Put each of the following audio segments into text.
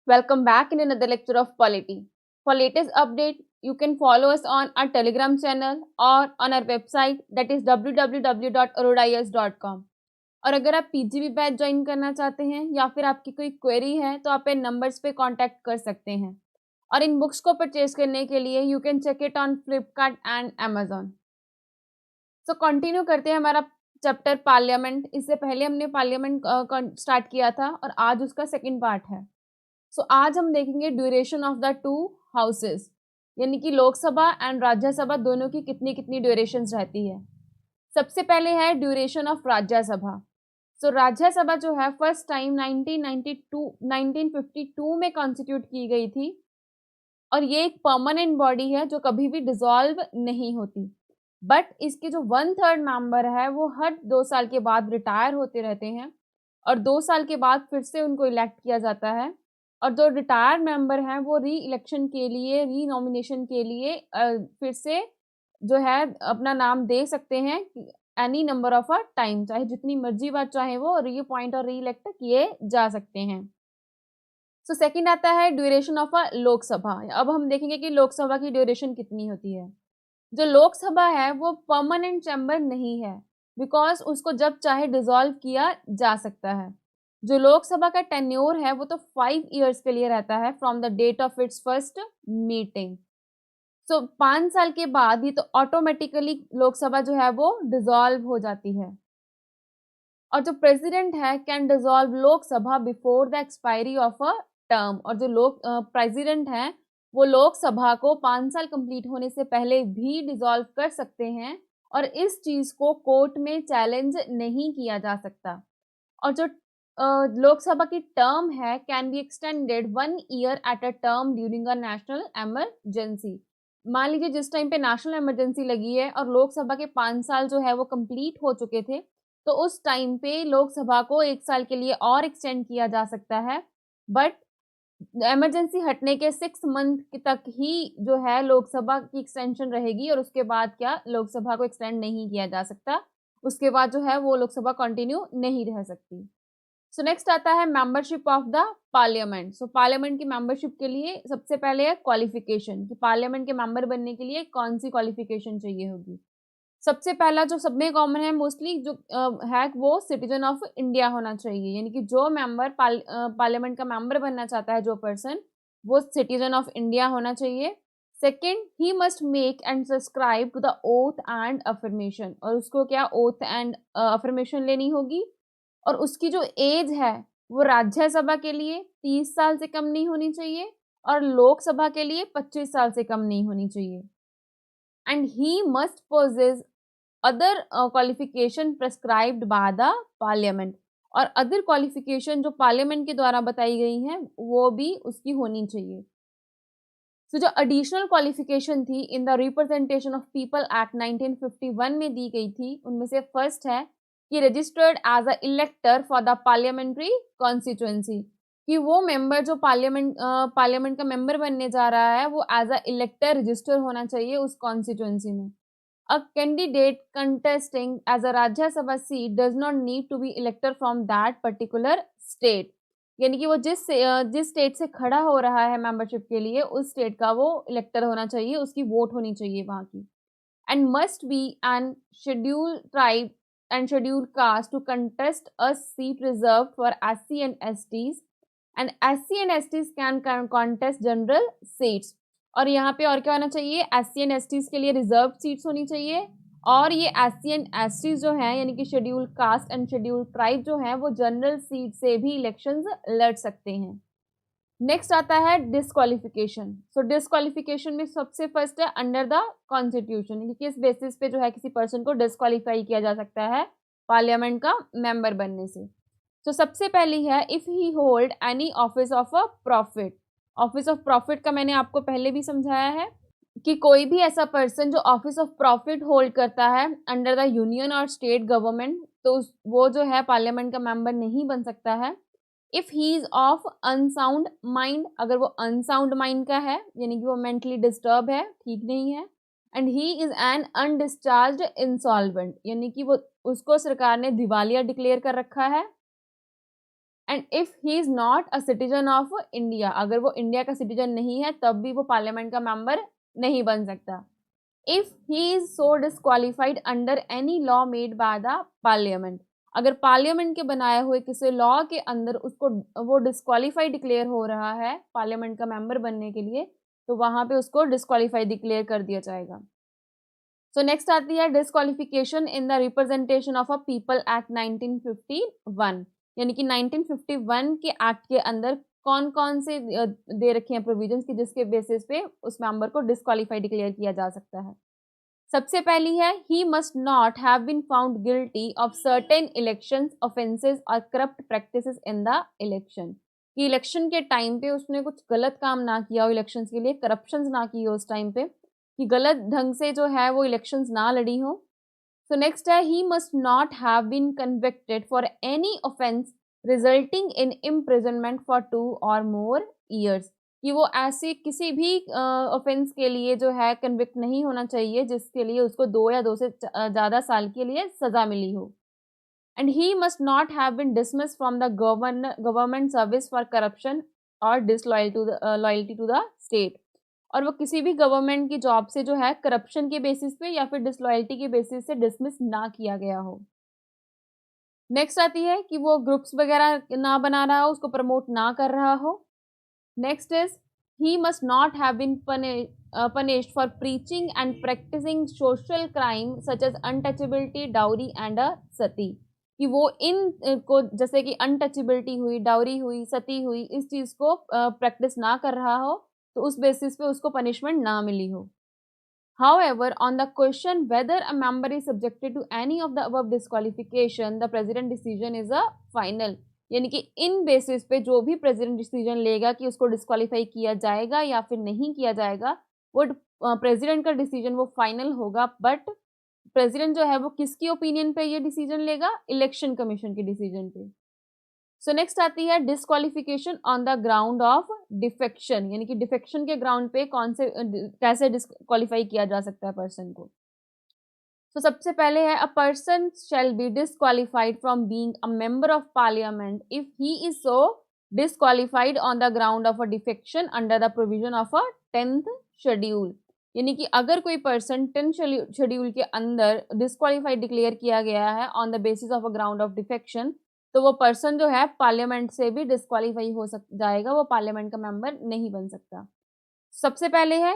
Welcome back in another lecture of polity. For latest update, you can follow us on our Telegram channel or on our website that is www.arodais.com. और अगर आप PGB batch join करना चाहते हैं या फिर आपकी कोई क्वेरी है तो आप इन नंबर्स पे कांटेक्ट कर सकते हैं। और इन बुक्स को परचेज करने के लिए you can check it on Flipkart and Amazon. So continue करते हैं हमारा चैप्टर पार्लियामेंट। इससे पहले हमने पार्लियामेंट स्टार्ट किया था और आज उसका सेकेंड पार्ट है। आज हम देखेंगे duration of the two houses, यानी कि लोकसभा एंड राज्यसभा दोनों की कितनी कितनी ड्यूरेशंस रहती है। सबसे पहले है ड्यूरेशन ऑफ राज्यसभा। राज्यसभा जो है फर्स्ट टाइम 1952 में कॉन्स्टिट्यूट की गई थी और ये एक परमानेंट बॉडी है जो कभी भी डिसॉल्व नहीं होती। बट इसके जो 1/3 मेंबर है वो हर 2 साल के बाद रिटायर होते रहते हैं और 2 साल के बाद फिर से उनको इलेक्ट किया जाता है। और जो रिटायर्ड मेंबर हैं वो री इलेक्शन के लिए, री नॉमिनेशन के लिए फिर से जो है अपना नाम दे सकते हैं any number of a time, चाहे जितनी मर्जी बार चाहे वो री अपॉइंट और री इलेक्ट किए जा सकते हैं। सेकंड आता है ड्यूरेशन ऑफ अ लोकसभा। अब हम देखेंगे कि लोकसभा की ड्यूरेशन कितनी होती है। जो लोकसभा है वो परमानेंट चैम्बर नहीं है, बिकॉज उसको जब चाहे डिसॉल्व किया जा सकता है। जो लोकसभा का टेन्योर है वो तो 5 इयर्स के लिए रहता है from the date of its first meeting. 5 साल के बाद ही तो ऑटोमेटिकली लोकसभा जो है वो डिसॉल्व हो जाती है। और जो प्रेसिडेंट है can dissolve Lok Sabha before the expiry of a term. और जो लोक प्रेसिडेंट है वो लोकसभा को 5 साल कंप्लीट होने से पहले भी डिसॉल्व कर सकते हैं और इस चीज को कोर्ट में चैलेंज नहीं किया जा सकता। और जो लोकसभा की टर्म है can be extended 1 year at a term during a national emergency. मान लीजिए जिस टाइम पे नेशनल इमरजेंसी लगी है और लोकसभा के 5 साल जो है वो कंप्लीट हो चुके थे, तो उस टाइम पे लोकसभा को 1 साल के लिए और एक्सटेंड किया जा सकता है। बट इमरजेंसी हटने के 6 मंथ तक ही जो है लोकसभा की एक्सटेंशन रहेगी और उसके बाद क्या लोकसभा को एक्सटेंड नहीं किया जा सकता। उसके बाद जो है वो लोकसभा कंटिन्यू नहीं रह सकती। नेक्स्ट आता है membership of the parliament. Parliament की मेंबरशिप के लिए सबसे पहले है क्वालिफिकेशन कि पार्लियामेंट के मेंबर बनने के लिए कौन सी क्वालिफिकेशन चाहिए होगी। सबसे पहला जो सब में कॉमन है मोस्टली जो है वो सिटीजन ऑफ इंडिया होना चाहिए, यानी कि जो मेंबर पार्लियामेंट का मेंबर बनना चाहता है जो पर्सन वो सिटीजन ऑफ इंडिया होना चाहिए। Second, he must make and subscribe to the oath and affirmation, और उसको क्या ओथ एंड अफर्मेशन लेनी होगी। और उसकी जो एज है वो राज्यसभा के लिए 30 साल से कम नहीं होनी चाहिए और लोकसभा के लिए 25 साल से कम नहीं होनी चाहिए। And he must possess other qualification prescribed by the parliament, और अदर क्वालिफिकेशन जो पार्लियामेंट के द्वारा बताई गई हैं वो भी उसकी होनी चाहिए। जो एडिशनल क्वालिफिकेशन थी in the representation of people act 1951 में दी गई थी, उनमें से फर्स्ट है कि registered as a elector for the parliamentary constituency, कि वो मेंबर जो पार्लियामेंट का मेंबर बनने जा रहा है वो एज अ इलेक्टर रजिस्टर होना चाहिए उस कॉन्स्टिट्यूएंसी में। A candidate contesting as a Rajya Sabha seat does not need to be elector from that particular state, यानी कि वो जिस स्टेट से खड़ा हो रहा है मेंबरशिप के लिए उस स्टेट का वो इलेक्टर होना चाहिए, उसकी वोट होनी चाहिए वहां की। And must be an schedule tribe and scheduled caste to contest a seat reserved for SC and STs, and SC and STs can contest general seats। और यहाँ पे और क्या होना चाहिए, SC and STs के लिए रिजर्व सीट्स होनी चाहिए और ये SC and STs जो हैं यानी कि schedule caste and schedule tribe जो हैं वो जनरल सीट से भी इलेक्शंस लड़ सकते हैं। नेक्स्ट आता है डिस्क्वालिफिकेशन। डिस्क्वालिफिकेशन में सबसे फर्स्ट है अंडर द कॉन्स्टिट्यूशन, यानी किस बेसिस पे जो है किसी पर्सन को डिस्क्वालीफाई किया जा सकता है पार्लियामेंट का मेंबर बनने से। सबसे पहली है if he hold any office of a profit. Office of profit का मैंने आपको पहले भी समझाया है कि कोई भी ऐसा पर्सन जो ऑफिस ऑफ प्रॉफिट होल्ड करता है अंडर द यूनियन और स्टेट गवर्नमेंट, तो वो जो है पार्लियामेंट का मेंबर नहीं बन सकता है। If he is of unsound mind, अगर वो अनसाउंड माइंड का है यानी कि वो मेंटली डिस्टर्ब है, ठीक नहीं है। And he is an undischarged insolvent, यानी कि वो उसको सरकार ने दिवालिया डिक्लेयर कर रखा है। And if he is not a citizen of India, अगर वो इंडिया का सिटीजन नहीं है तब भी वो पार्लियामेंट का मेंबर नहीं बन सकता। If he is so disqualified under any law made by the parliament, अगर पार्लियामेंट के बनाए हुए किसी लॉ के अंदर उसको वो डिस्क्वालीफाई डिक्लेयर हो रहा है पार्लियामेंट का मेंबर बनने के लिए, तो वहां पे उसको डिस्क्वालीफाई डिक्लेयर कर दिया जाएगा। सो नेक्स्ट आती है disqualification in the representation of a people act 1951, यानी कि 1951 के एक्ट के अंदर कौन कौन से दे रखे हैं प्रोविजंस की जिसके बेसिस पे उस मेंबर को डिस्क्वालीफाई डिक्लेयर किया जा सकता है। सबसे पहली है he must not have been found guilty of certain elections offences और corrupt practices in the election, कि इलेक्शन के टाइम पे उसने कुछ गलत काम ना किया हो, इलेक्शंस के लिए करप्शन ना की हो उस टाइम पे, कि गलत ढंग से जो है वो इलेक्शंस ना लड़ी हो। सो नेक्स्ट है he must not have been convicted for any offence resulting in imprisonment for 2 और मोर ईयर्स, कि वो ऐसे किसी भी ऑफेंस के लिए जो है कन्विक्ट नहीं होना चाहिए जिसके लिए उसको 2 या 2 से ज़्यादा साल के लिए सज़ा मिली हो। And he must not have been dismissed from the government service for corruption और लॉयल्टी टू द स्टेट, और वो किसी भी गवर्नमेंट की जॉब से जो है करप्शन के बेसिस पे या फिर डिसलॉयल्टी के बेसिस से डिसमिस ना किया गया हो। नेक्स्ट आती है कि वो ग्रुप्स वगैरह ना बना रहा हो, उसको प्रमोट ना कर रहा हो। Next is he must not have been punished for preaching and practicing social crime such as untouchability, dowry and sati, कि वो इन को जैसे कि अनटचेबिलिटी हुई, डाउरी हुई, सती हुई, इस चीज को प्रैक्टिस ना कर रहा हो तो उस बेसिस पे उसको पनिशमेंट ना मिली हो। However, on the question whether a member is subjected to any of the above disqualification, the president decision is a final, यानी कि इन बेसिस पे जो भी प्रेसिडेंट डिसीजन लेगा कि उसको डिस्क्वालीफाई किया जाएगा या फिर नहीं किया जाएगा, वो प्रेसिडेंट का डिसीजन वो फाइनल होगा। बट प्रेसिडेंट जो है वो किसकी ओपिनियन पे ये डिसीजन लेगा? इलेक्शन कमीशन के डिसीजन पे। सो नेक्स्ट आती है disqualification on the ground of defection, यानी कि डिफेक्शन के ग्राउंड पे कौन से कैसे डिस्क्वालीफाई किया जा सकता है पर्सन को। तो सबसे पहले है a person shall be disqualified from being a member of parliament if he is so disqualified on the ground of a defection under the provision of a 10th schedule, यानी कि अगर कोई पर्सन 10th शेड्यूल के अंदर disqualified declare किया गया है on the basis of a ground of defection, तो वो पर्सन जो है पार्लियामेंट से भी डिस्क्वालीफाई हो जाएगा, वो पार्लियामेंट का मेंबर नहीं बन सकता। सबसे पहले है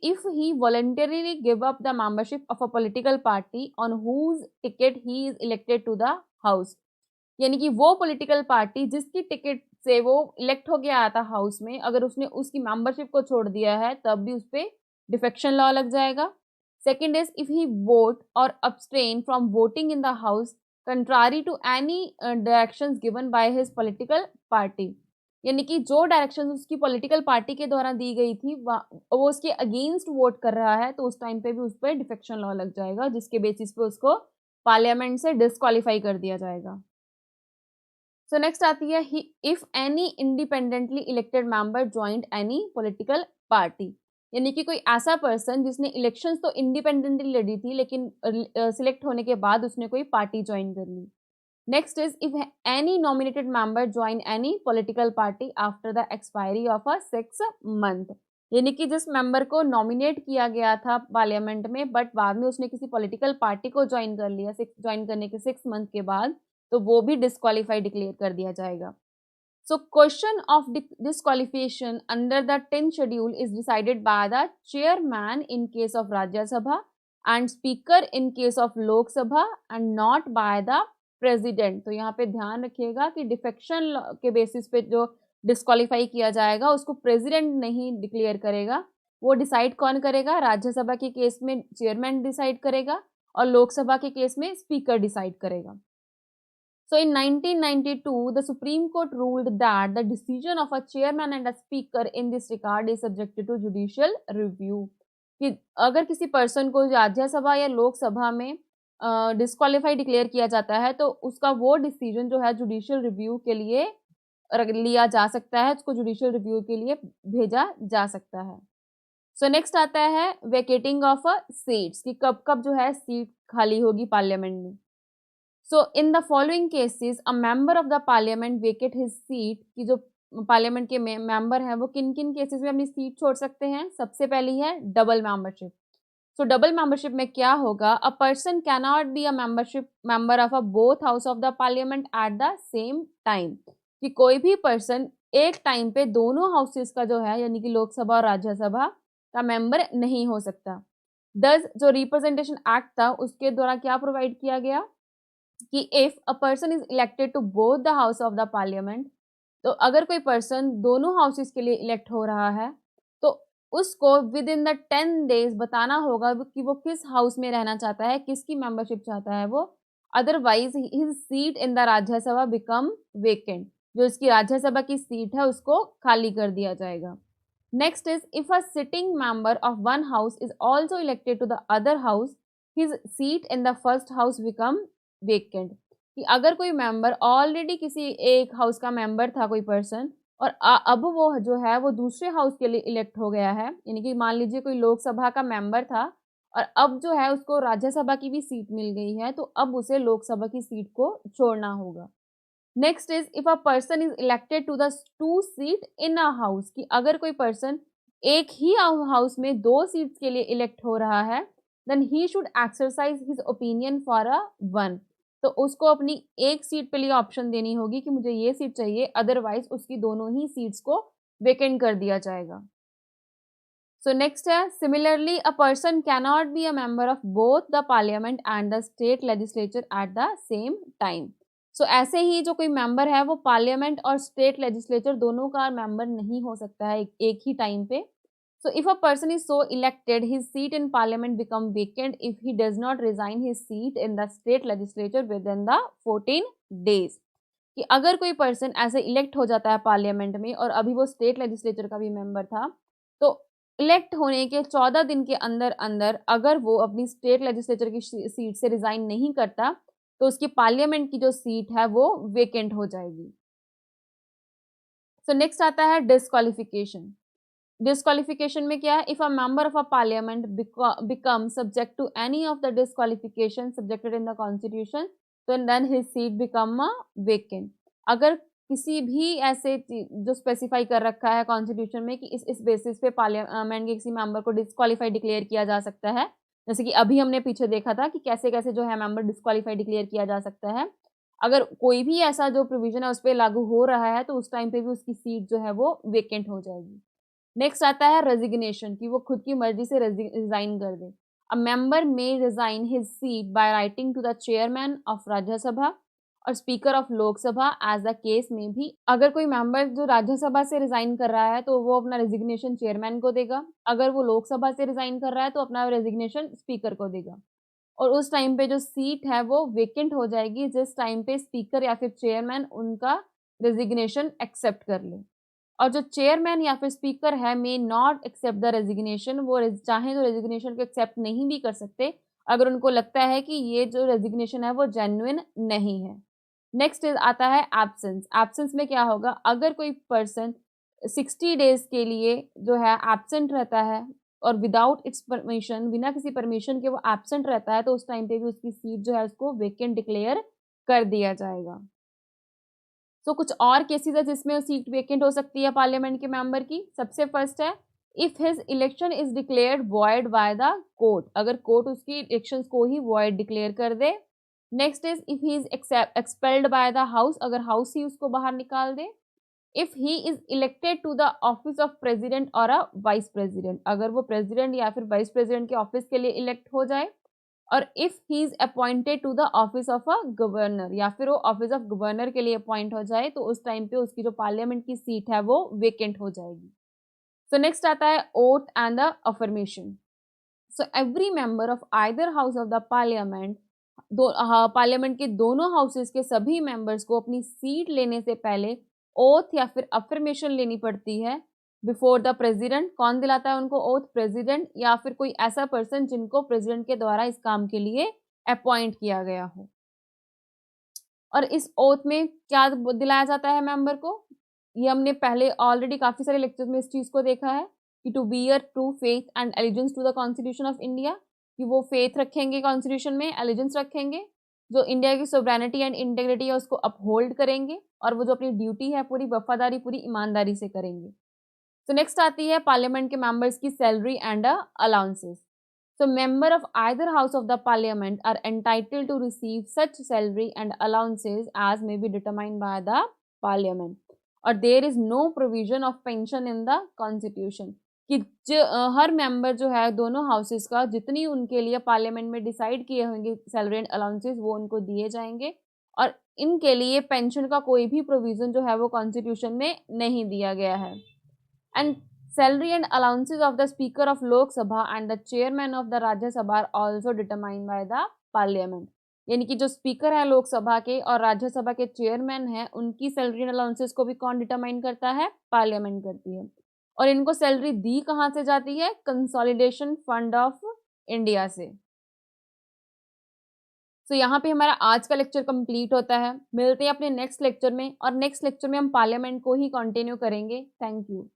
if he voluntarily give up the membership of a political party on whose ticket he is elected to the house, यानी कि वो पॉलिटिकल पार्टी जिसकी टिकट से वो इलेक्ट हो गया था हाउस में, अगर उसने उसकी मेंबरशिप को छोड़ दिया है तब भी उस पर डिफेक्शन लॉ लग जाएगा। Second is if he vote और abstain from voting in the house contrary to any directions given by his political party, यानी कि जो डायरेक्शन उसकी पॉलिटिकल पार्टी के द्वारा दी गई थी वो उसके अगेंस्ट वोट कर रहा है, तो उस टाइम पे भी उस पर डिफेक्शन लॉ लग जाएगा जिसके बेसिस पे उसको पार्लियामेंट से डिस्क्वालीफाई कर दिया जाएगा। सो नेक्स्ट आती है if any independently elected member joint any political party, यानी कि कोई ऐसा पर्सन जिसने इलेक्शंस तो इंडिपेंडेंटली लड़ी थी लेकिन सिलेक्ट होने के बाद उसने कोई पार्टी ज्वाइन कर ली। Next is if any nominated member join any political party after the expiry of a 6 month, यानी कि जिस मेंबर को नॉमिनेट किया गया था पार्लियामेंट में बट बाद में उसने किसी पॉलिटिकल पार्टी को ज्वाइन कर लिया ज्वाइन करने के 6 मंथ के बाद, तो वो भी डिस्क्वालीफाई डिक्लेयर कर दिया जाएगा। So question of disqualification under the 10th schedule is decided by the chairman in case of Rajya Sabha and speaker in case of Lok Sabha and not by the president. तो यहाँ पे ध्यान रखिएगा कि डिफेक्शन के बेसिस पे जो डिस्क्वालीफाई किया जाएगा उसको प्रेसिडेंट नहीं डिक्लेयर करेगा, वो डिसाइड कौन करेगा? राज्यसभा के केस में चेयरमैन डिसाइड करेगा और लोकसभा के केस में स्पीकर डिसाइड करेगा। So in 1992, the Supreme Court ruled that the decision of a chairman and a speaker in this regard is subjected to judicial review, कि अगर किसी पर्सन को राज्यसभा या लोकसभा में डिस्क्वालीफाई डिक्लेयर किया जाता है तो उसका वो डिसीजन जो है जुडिशियल रिव्यू के लिए लिया जा सकता है, उसको जुडिशियल रिव्यू के लिए भेजा जा सकता है। सो नेक्स्ट आता है वेकेटिंग ऑफ सीट्स, कि कब कब जो है सीट खाली होगी पार्लियामेंट में। So in the following cases a member of the parliament vacate his seat, कि जो पार्लियामेंट के मेंबर हैं वो किन किन केसेस में अपनी सीट छोड़ सकते हैं। सबसे पहली है डबल मेंबरशिप। सो डबल मेंबरशिप में क्या होगा, a person can not be a membership member of a both house of the parliament eight the same time, कि कोई भी पर्सन एक टाइम पे दोनों हाउसेस का जो है यानी कि लोकसभा और राज्यसभा का मेंबर नहीं हो सकता। दस जो रिप्रेजेंटेशन एक्ट था उसके द्वारा क्या प्रोवाइड किया गया कि if a person is elected to both the house of the parliament, तो अगर कोई पर्सन दोनों हाउसेस के लिए इलेक्ट हो रहा है तो उसको विद इन द 10 days बताना होगा कि वो किस हाउस में रहना चाहता है, किसकी मेंबरशिप चाहता है वो। Otherwise his seat in the Rajya Sabha become vacant, जो इसकी राज्यसभा की सीट है उसको खाली कर दिया जाएगा। Next is if a sitting member of one house is also elected to the other house, his seat in the first house become vacant, कि अगर कोई मेंबर ऑलरेडी किसी एक हाउस का मेंबर था कोई पर्सन और अब वो जो है वो दूसरे हाउस के लिए इलेक्ट हो गया है, यानी कि मान लीजिए कोई लोकसभा का मेंबर था और अब जो है उसको राज्यसभा की भी सीट मिल गई है, तो अब उसे लोकसभा की सीट को छोड़ना होगा। Next is if a person is elected to the two seat in a house, कि अगर कोई पर्सन एक ही हाउस में दो सीट्स के लिए इलेक्ट हो रहा है, then he should exercise his opinion for a one, तो उसको अपनी एक सीट पे लिए ऑप्शन देनी होगी कि मुझे ये सीट चाहिए, अदरवाइज उसकी दोनों ही सीट्स को वेकेंट कर दिया जाएगा। सो नेक्स्ट है similarly a person cannot be a member of both the parliament and the state legislature at the same time. So ऐसे ही जो कोई मेंबर है वो पार्लियामेंट और स्टेट लेजिस्लेचर दोनों का मेंबर नहीं हो सकता है एक ही टाइम पे। So if a person is so elected his seat in parliament become vacant if he does not resign his seat in the state legislature with in the 14 days, कि अगर कोई पर्सन ऐसे इलेक्ट हो जाता है parliament में और अभी वो स्टेट लेजिस्लेचर का भी मेंबर था, तो इलेक्ट होने के 14 दिन के अंदर अंदर अगर वो अपनी स्टेट लेजिस्लेचर की सीट से रिजाइन नहीं करता, तो उसकी पार्लियामेंट की जो सीट है वो वेकेंट हो जाएगी। सो नेक्स्ट आता है डिस्क्वालिफिकेशन। डिस्क्वालिफिकेशन में क्या है, if a member of a parliament become subject to any of the disqualification subjected in the constitution, तो then his seat become a vacant. अगर किसी भी ऐसे जो स्पेसिफाई कर रखा है कॉन्स्टिट्यूशन में कि इस बेसिस पे पार्लियामेंट के किसी मेंबर को डिस्क्वालीफाई डिक्लेयर किया जा सकता है, जैसे कि अभी हमने पीछे देखा था कि कैसे कैसे जो है मेंबर डिस्क्वालीफाई डिक्लेयर किया जा सकता है, अगर कोई भी ऐसा जो प्रोविजन है उस पर लागू हो रहा है तो उस टाइम पे भी उसकी सीट जो है वो वेकेंट हो जाएगी। नेक्स्ट आता है रेजिग्नेशन, कि वो खुद की मर्जी से रिजाइन कर दे। A member may resign his seat by writing to the chairman of Rajya Sabha और speaker of Lok Sabha as the case में भी। अगर कोई मेंबर जो राज्यसभा से रिजाइन कर रहा है तो वो अपना रेजिग्नेशन चेयरमैन को देगा, अगर वो लोकसभा से रिजाइन कर रहा है तो अपना रेजिग्नेशन स्पीकर को देगा, और उस टाइम पे जो सीट है वो वेकेंट हो जाएगी जिस टाइम पे स्पीकर या फिर चेयरमैन उनका रेजिग्नेशन एक्सेप्ट कर ले। और जो चेयरमैन या फिर स्पीकर है may not accept the resignation, वो चाहे तो रेजिग्नेशन को एक्सेप्ट नहीं भी कर सकते अगर उनको लगता है कि ये जो रेजिग्नेशन है वो जेन्युइन नहीं है। नेक्स्ट आता है एब्सेंस। एब्सेंस में क्या होगा, अगर कोई पर्सन 60 days के लिए जो है एब्सेंट रहता है और विदाउट इट्स परमिशन, बिना किसी परमिशन के वो एब्सेंट रहता है, तो उस टाइम पे भी उसकी सीट जो है उसको वेकेंट डिक्लेयर कर दिया जाएगा। सो कुछ और केसेस है जिसमें सीट वेकेंट हो सकती है पार्लियामेंट के मेंबर की। सबसे फर्स्ट है if his election is declared void by the court, अगर कोर्ट उसकी इलेक्शंस को ही वॉइड डिक्लेयर कर दे। Next is if he is expelled by the house, अगर हाउस ही उसको बाहर निकाल दे। If he is elected to the office of president और अ वाइस प्रेसिडेंट, अगर वो प्रेसिडेंट या फिर वाइस प्रेसिडेंट के ऑफिस के लिए इलेक्ट हो जाए। और if he is appointed to the office of a governor, या फिर वो ऑफिस ऑफ गवर्नर के लिए अपॉइंट हो जाए, तो उस टाइम पे उसकी जो पार्लियामेंट की सीट है वो वेकेंट हो जाएगी। सो नेक्स्ट आता है oath and the affirmation. So every member of either house of the parliament, parliament के दोनों हाउसेस के सभी मेंबर्स को अपनी सीट लेने से पहले ओथ या फिर अफर्मेशन लेनी पड़ती है बिफोर द प्रेसिडेंट। कौन दिलाता है उनको ओथ, प्रेसिडेंट या फिर कोई ऐसा पर्सन जिनको प्रेसिडेंट के द्वारा इस काम के लिए अपॉइंट किया गया हो। और इस ओथ में क्या दिलाया जाता है मेंबर को, ये हमने पहले ऑलरेडी काफी सारे लेक्चर्स में इस चीज को देखा है कि to bear true faith and allegiance to the constitution of India, कि वो फेथ रखेंगे कॉन्स्टिट्यूशन में, एलिजेंस रखेंगे जो इंडिया की सोवरेनिटी एंड इंटेग्रिटी है उसको अपहोल्ड करेंगे और वो जो अपनी ड्यूटी है पूरी वफादारी, पूरी ईमानदारी से करेंगे। तो नेक्स्ट आती है पार्लियामेंट के मेंबर्स की salary and allowances. So member of either house of the parliament are entitled to receive such salary and allowances as may be determined by the parliament. और there is no provision of pension in the constitution कि हर member जो है दोनों houses का जितनी उनके लिए parliament में डिसाइड किए होंगे सैलरी एंड अलाउंसेस वो उनको दिए जाएंगे और इनके लिए पेंशन का कोई भी प्रोविजन जो है वो कॉन्स्टिट्यूशन में नहीं दिया गया है। And salary and allowances of the speaker of Lok Sabha and the chairman of the Rajya Sabha are also determined by the parliament। यानी कि जो स्पीकर है लोकसभा के और राज्यसभा के चेयरमैन है उनकी सैलरी एंड अलाउंसेस को भी कौन डिटरमाइन करता है? पार्लियामेंट करती है। और इनको सैलरी दी कहाँ से जाती है? कंसोलिडेशन फंड ऑफ इंडिया से। तो यहाँ पे हमारा आज का लेक्चर कंप्लीट होता है। मिलते हैं अपने नेक्स्ट लेक्चर में और नेक्स्ट लेक्चर में हम पार्लियामेंट को ही कंटिन्यू करेंगे। Thank you.